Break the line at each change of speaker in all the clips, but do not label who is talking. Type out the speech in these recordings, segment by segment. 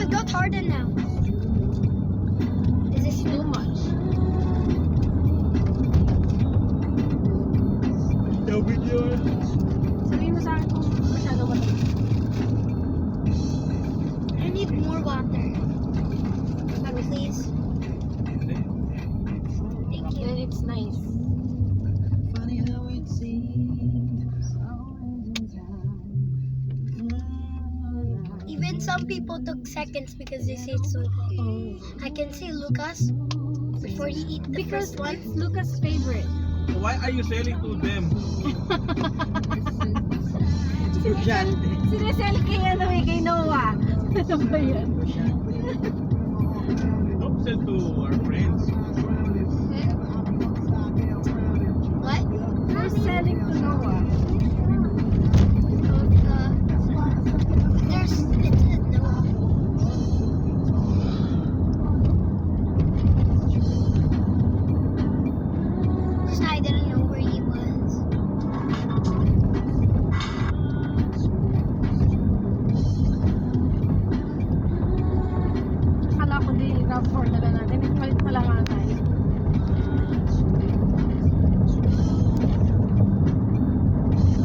it got harder now. Is this too much?
Sabihin mo sa akin kung masyado ba ito.
I need more water. Please. Thank you.
And it's nice.
Even some people took seconds because they say it's so hot. I can see Lucas before he eat the
Because
first one.
it's Lucas' favorite.
Why are you selling to them?
Sinesell kay Noah. Ano ba yan?
Don't sell to our friends.
What?
We're selling to Noah.
There's it says no. Just I didn't know where he was.
Akala ko di RAV4 na lang natin. Nagpalit pala nga tayo.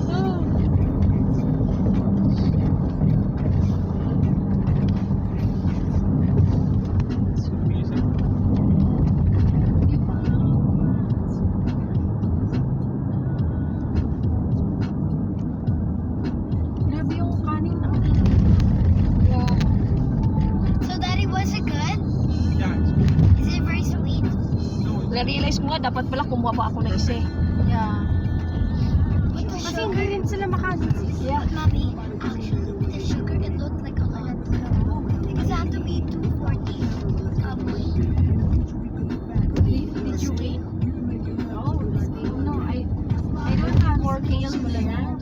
Oh.
Visa.
Grabe yung kanin na.
Yeah. So Daddy, was it good?
Yeah, it's good.
Is it very sweet?
No, it's
Na-realize mo nga, dapat pala kumuha pa ako ng isa. Yeah.
But the
Kasi
sugar,
hindi rin sila makanin. Yeah.
Mommy, actually the sugar it looked like a lot. Because it had to be 240.
Did you wait? No, I don't have more cakes pala na.